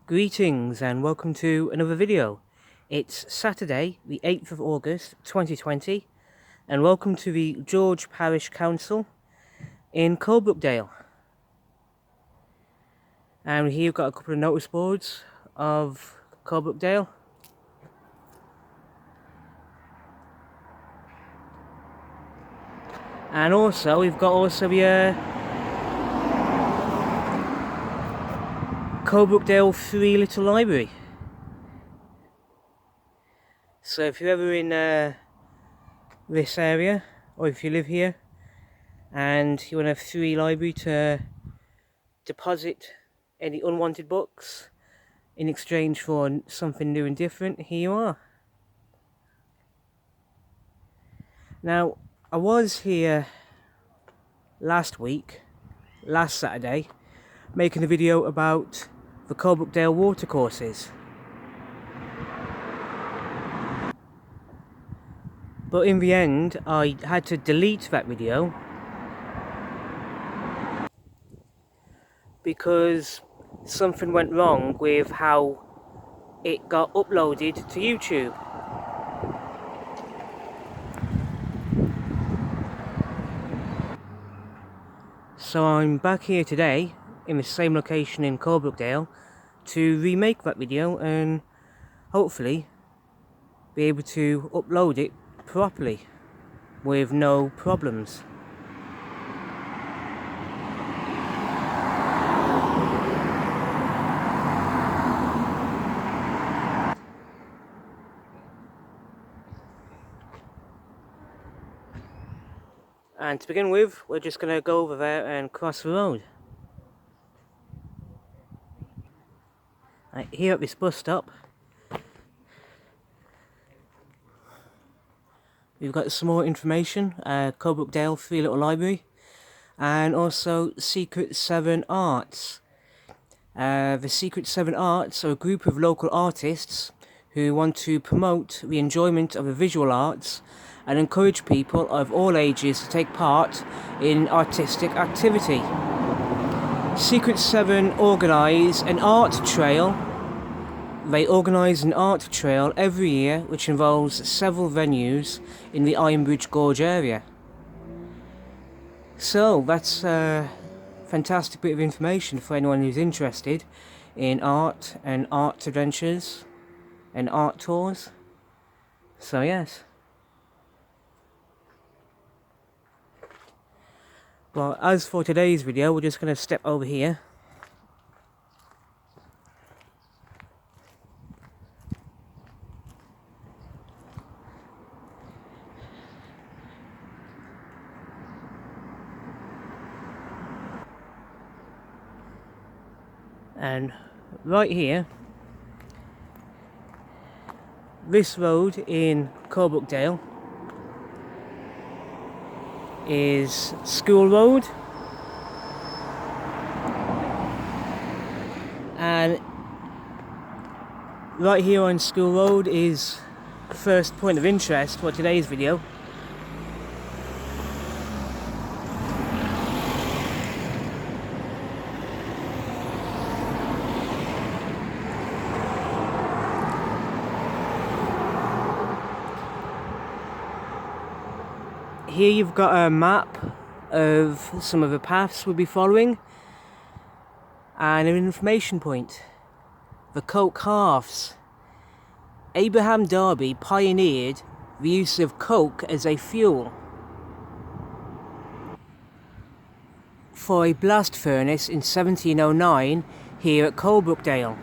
Greetings and welcome to another video. It's Saturday, the 8th of August 2020, and welcome to the George Parish Council in Coalbrookdale. And here we've got a couple of notice boards of Coalbrookdale. And also we've got the Coalbrookdale Free Little Library. So if you're ever in this area, or if you live here and you want a free library to deposit any unwanted books in exchange for something new and different, here you are. Now, I was here last Saturday, making a video about the Coalbrookdale Watercourses. But in the end, I had to delete that video because something went wrong with how it got uploaded to YouTube. So I'm back here today in the same location in Coalbrookdale to remake that video and hopefully be able to upload it properly with no problems. And to begin with, we're just going to go over there and cross the road. Right, here at this bus stop, we've got some more information, Coalbrookdale Free Little Library, and also Secret 7 Arts. The Secret 7 Arts are a group of local artists who want to promote the enjoyment of the visual arts and encourage people of all ages to take part in artistic activity. Secret 7 organise an art trail. They organise an art trail every year which involves several venues in the Ironbridge Gorge area. So that's a fantastic bit of information for anyone who's interested in art and art adventures and art tours. So yes. Well, as for today's video, we're just going to step over here. And right here, this road in Coalbrookdale is School Road, and right here on School Road is the first point of interest for today's video. Here you've got a map of some of the paths we'll be following and an information point. The coke halves. Abraham Darby pioneered the use of coke as a fuel for a blast furnace in 1709 here at Coalbrookdale.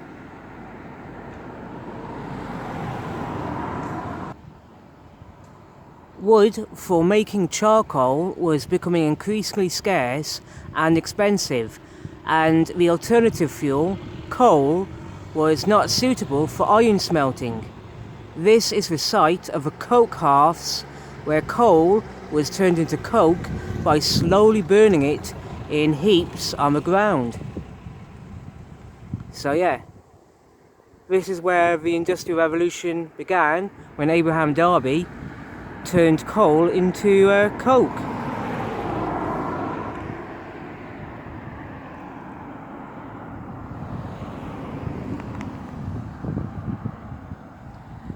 Wood for making charcoal was becoming increasingly scarce and expensive, and the alternative fuel, coal, was not suitable for iron smelting. This is the site of the coke hearths, where coal was turned into coke by slowly burning it in heaps on the ground. So yeah, this is where the Industrial Revolution began, when Abraham Darby turned coal into coke.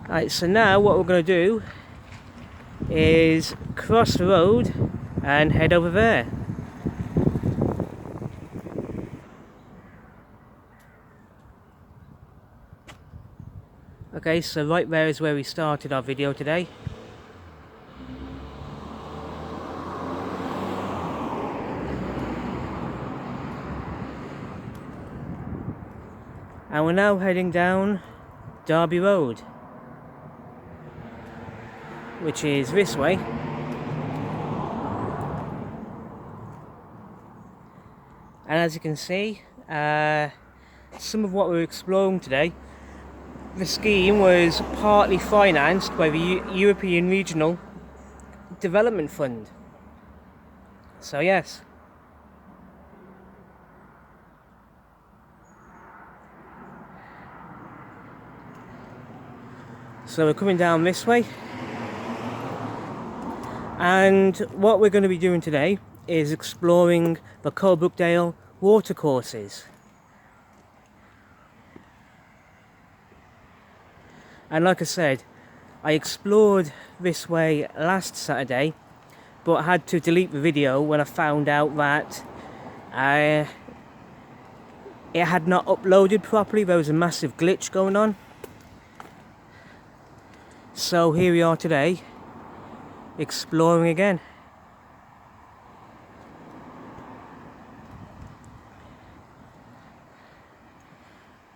Right, so now what we're going to do is cross the road and head over there. Okay, so right there is where we started our video today. And we're now heading down Derby Road, which is this way. And as you can see, some of what we're exploring today, the scheme was partly financed by the European Regional Development Fund. So yes. So we're coming down this way. And what we're going to be doing today is exploring the Coalbrookdale Watercourses. And like I said, I explored this way last Saturday, but had to delete the video when I found out that it had not uploaded properly. There was a massive glitch going on. So here we are today, exploring again.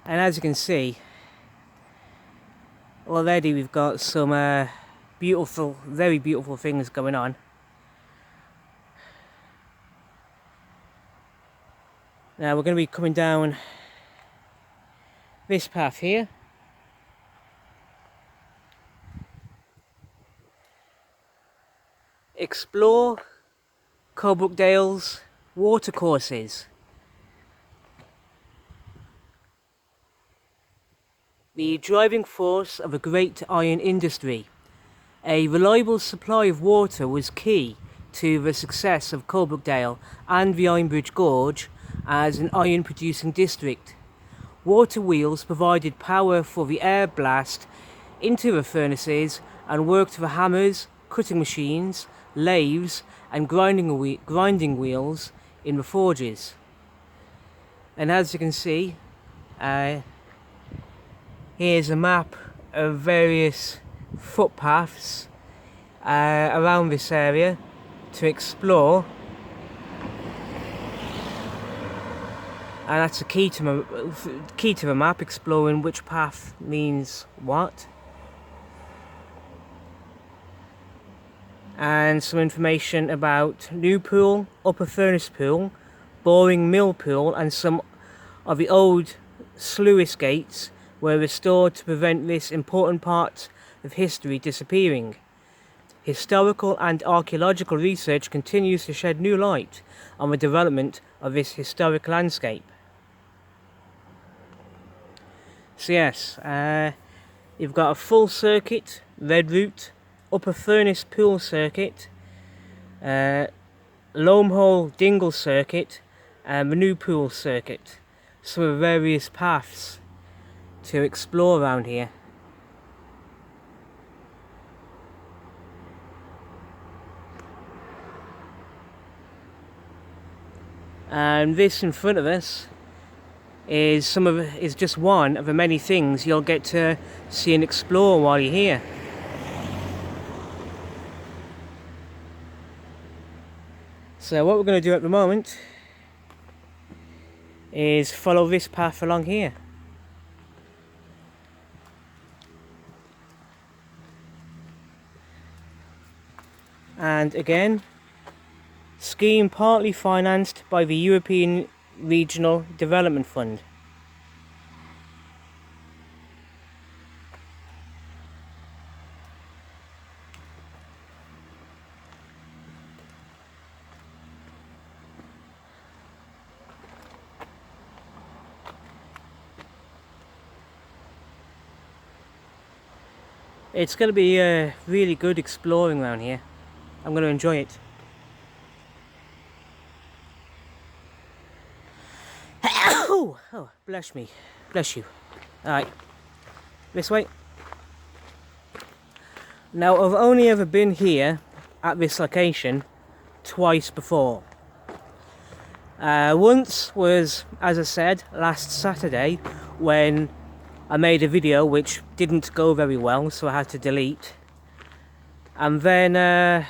And as you can see, already we've got some beautiful, very beautiful things going on. Now we're going to be coming down this path here. Explore Coalbrookdale's watercourses. The driving force of a great iron industry. A reliable supply of water was key to the success of Coalbrookdale and the Ironbridge Gorge as an iron producing district. Water wheels provided power for the air blast into the furnaces and worked the hammers, cutting machines, lathes and grinding wheels in the forges. And as you can see, here's a map of various footpaths around this area to explore. And that's a key to the map, exploring which path means what. And some information about New Pool, Upper Furnace Pool, Boring Mill Pool, and some of the old sluice gates were restored to prevent this important part of history disappearing. Historical and archaeological research continues to shed new light on the development of this historic landscape. So yes, you've got a full circuit, red route, Upper Furnace Pool circuit, Loam Hole Dingle circuit, and the New Pool circuit. Some of the various paths to explore around here. And this in front of us is just one of the many things you'll get to see and explore while you're here. So what we're going to do at the moment is follow this path along here. And again, scheme partly financed by the European Regional Development Fund. It's going to be really good exploring around here. I'm going to enjoy it. Oh, bless me. Bless you. Alright. This way. Now, I've only ever been here at this location twice before. Once was, as I said, last Saturday when I made a video which didn't go very well, so I had to delete. And then there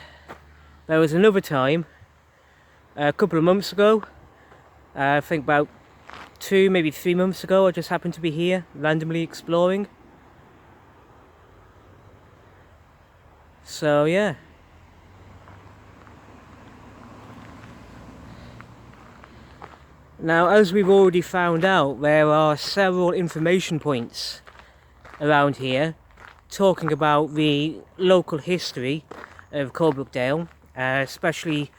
was another time a couple of months ago, I think about 2, maybe 3 months ago. I just happened to be here randomly exploring. So yeah. Now, as we've already found out, there are several information points around here talking about the local history of Coalbrookdale, especially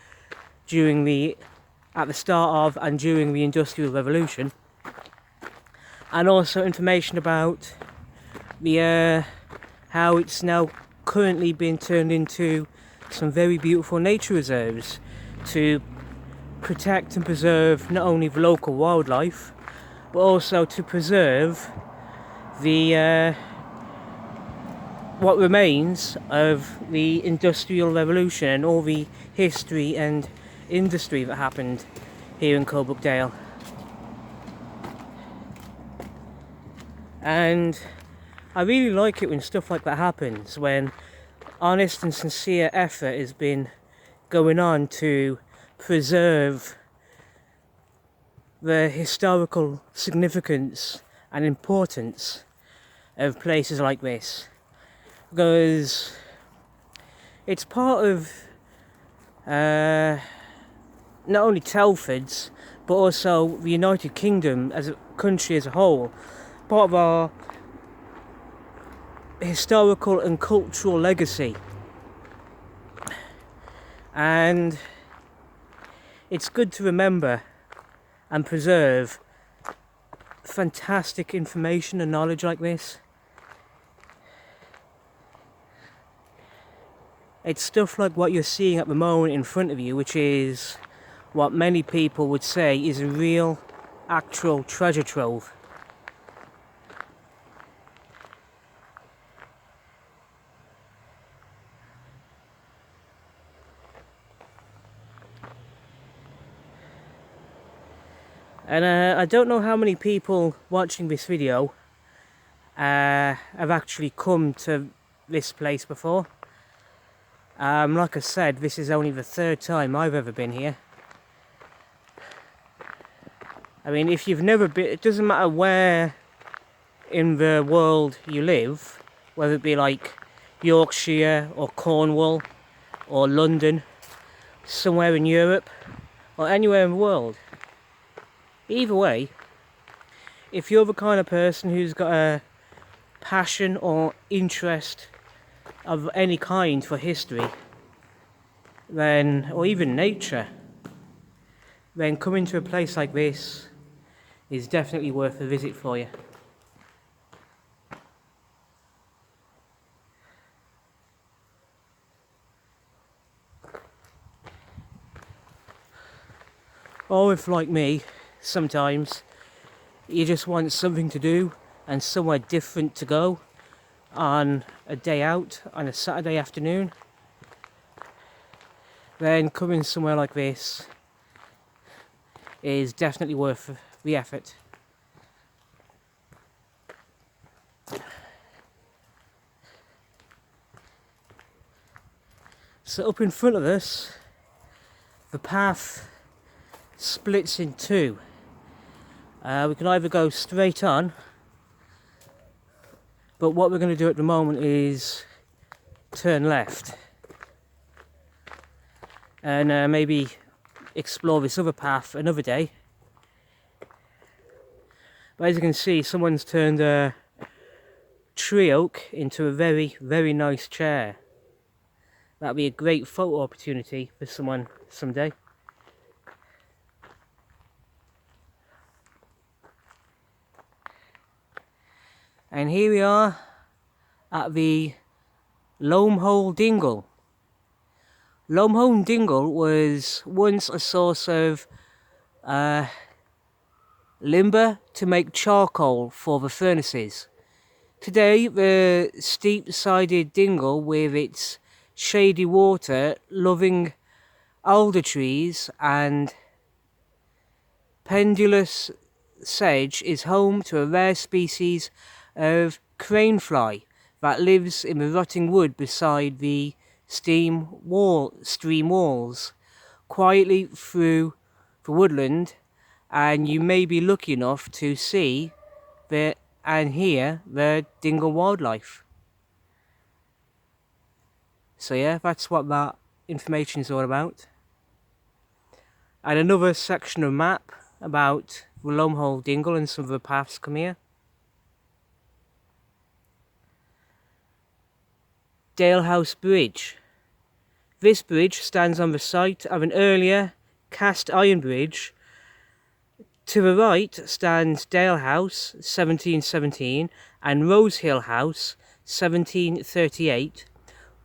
at the start of and during the Industrial Revolution, and also information about the how it's now currently been turned into some very beautiful nature reserves to protect and preserve not only the local wildlife, but also to preserve the what remains of the Industrial Revolution and all the history and industry that happened here in Coalbrookdale. And I really like it when stuff like that happens, when honest and sincere effort has been going on to preserve the historical significance and importance of places like this, because it's part of not only Telford's but also the United Kingdom as a country as a whole, part of our historical and cultural legacy. And it's good to remember and preserve fantastic information and knowledge like this. It's stuff like what you're seeing at the moment in front of you, which is what many people would say is a real, actual treasure trove. And I don't know how many people watching this video have actually come to this place before. Like I said, this is only the 3rd time I've ever been here. I mean, if you've never been, it doesn't matter where in the world you live, whether it be like Yorkshire or Cornwall or London, somewhere in Europe or anywhere in the world. Either way, if you're the kind of person who's got a passion or interest of any kind for history, then, or even nature, then coming to a place like this is definitely worth a visit for you. Or if, like me, sometimes you just want something to do and somewhere different to go on a day out on a Saturday afternoon, then coming somewhere like this is definitely worth the effort. So up in front of us, the path splits in two. We can either go straight on, but what we're going to do at the moment is turn left and maybe explore this other path another day. But as you can see, someone's turned a tree oak into a very, very nice chair. That'll be a great photo opportunity for someone someday. And here we are at the Lomehole Dingle. Lomehole Dingle was once a source of timber to make charcoal for the furnaces Today, the steep-sided dingle with its shady water, loving alder trees and pendulous sedge is home to a rare species of cranefly that lives in the rotting wood beside the stream walls, quietly through the woodland, and you may be lucky enough to see and hear the dingle wildlife. So yeah, that's what that information is all about. And another section of map about the Lomehole Dingle and some of the paths come here. Dalehouse Bridge. This bridge stands on the site of an earlier cast iron bridge. To the right stands Dale House, 1717, and Rosehill House, 1738,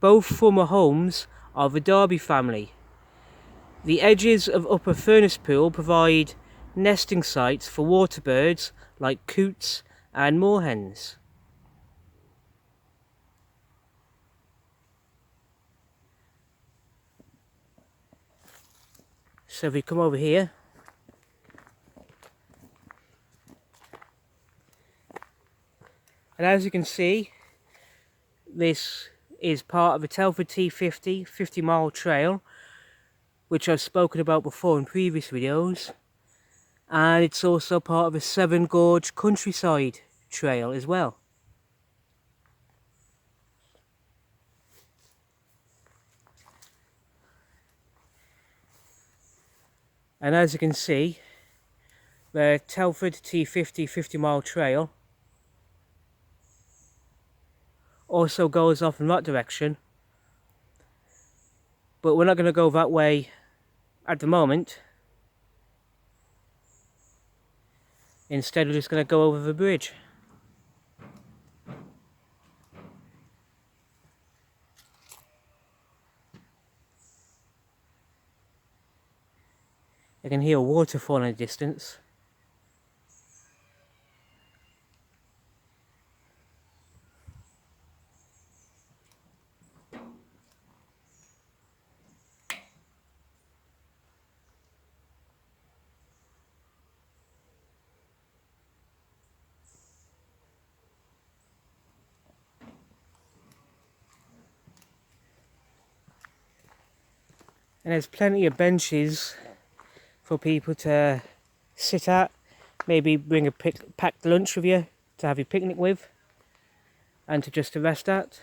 both former homes of the Derby family. The edges of Upper Furnace Pool provide nesting sites for water birds like coots and moorhens. So if we come over here, and as you can see, this is part of the Telford T50 50-mile trail, which I've spoken about before in previous videos, and it's also part of the Severn Gorge Countryside Trail as well. And as you can see, the Telford T50 50-mile trail also goes off in that direction, but we're not going to go that way at the moment. Instead, we're just going to go over the bridge. You can hear a waterfall in the distance. And there's plenty of benches for people to sit at. Maybe bring a packed lunch with you to have your picnic with, and to just to rest at.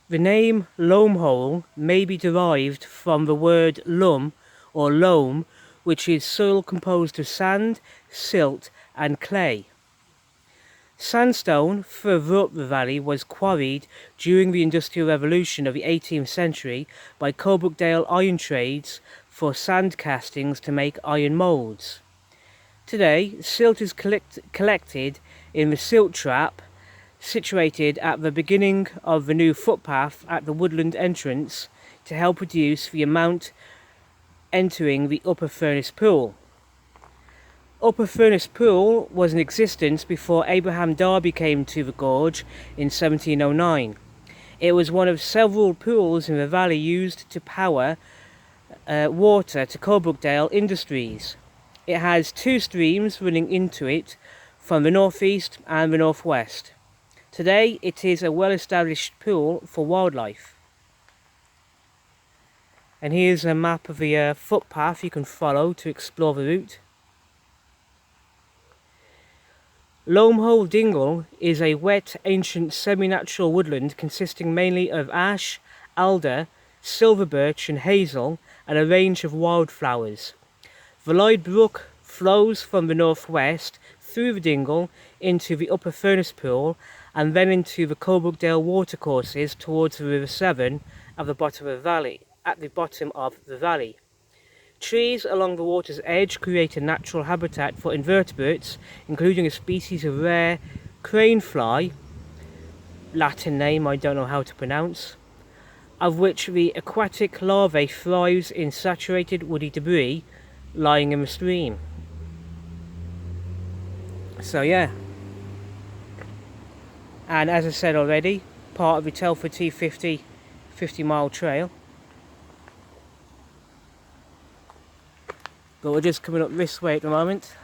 The name Lomehole may be derived from the word lum or loam, which is soil composed of sand, silt and clay. Sandstone further up the valley was quarried during the Industrial Revolution of the 18th century by Coalbrookdale iron trades for sand castings to make iron moulds. Today, silt is collected in the silt trap situated at the beginning of the new footpath at the woodland entrance to help reduce the amount entering the Upper Furnace Pool. Upper Furnace Pool was in existence before Abraham Darby came to the gorge in 1709. It was one of several pools in the valley used to power water to Coalbrookdale Industries. It has two streams running into it from the northeast and the northwest. Today it is a well-established pool for wildlife. And here's a map of the footpath you can follow to explore the route. Lomehole Dingle is a wet, ancient, semi-natural woodland consisting mainly of ash, alder, silver birch and hazel, and a range of wildflowers. The Lloyd Brook flows from the northwest through the dingle into the upper furnace pool and then into the Coalbrookdale Watercourses towards the River Severn at the bottom of the valley. Trees along the water's edge create a natural habitat for invertebrates, including a species of rare crane fly, Latin name I don't know how to pronounce, of which the aquatic larvae thrives in saturated woody debris lying in the stream. So yeah, and as I said already, part of the Telford T50 50-mile trail. But we're just coming up this way at the moment.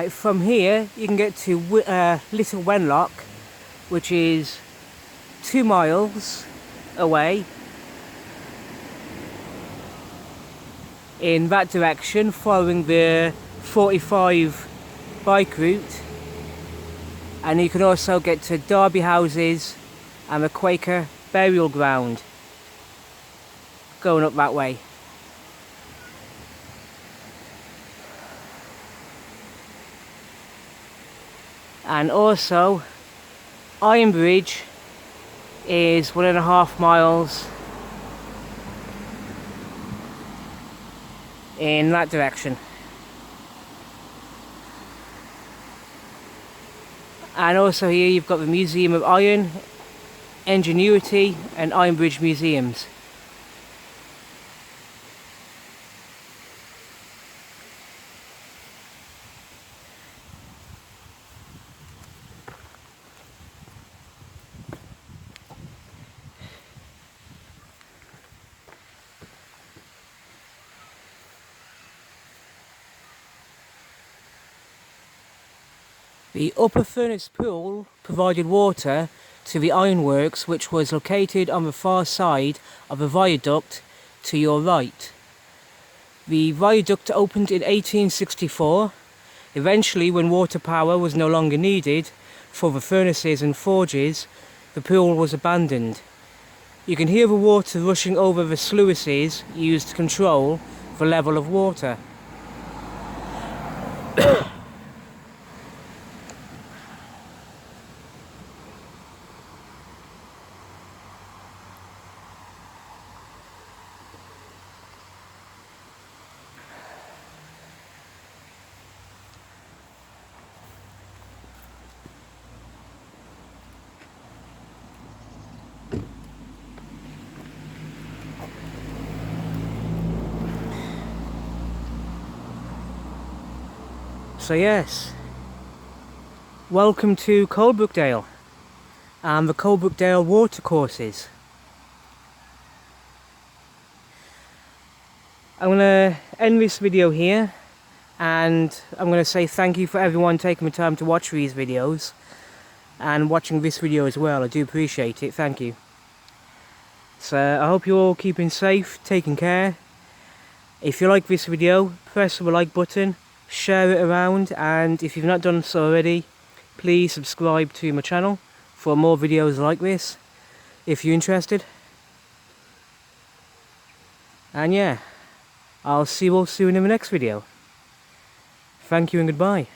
From here you can get to Little Wenlock, which is 2 miles away in that direction, following the 45 bike route. And you can also get to Derby Houses and the Quaker Burial Ground going up that way. And also Ironbridge is 1.5 miles in that direction. And also here you've got the Museum of Iron, Ingenuity and Ironbridge Museums. The upper furnace pool provided water to the ironworks, which was located on the far side of the viaduct to your right. The viaduct opened in 1864. Eventually, when water power was no longer needed for the furnaces and forges, the pool was abandoned. You can hear the water rushing over the sluices used to control the level of water. So yes, welcome to Coalbrookdale and the Coalbrookdale Watercourses. I'm going to end this video here, and I'm going to say thank you for everyone taking the time to watch these videos and watching this video as well. I do appreciate it, thank you. So I hope you're all keeping safe, taking care. If you like this video, press the like button, share it around, and if you've not done so already, please subscribe to my channel for more videos like this if you're interested. And yeah, I'll see you all soon in the next video. Thank you and goodbye.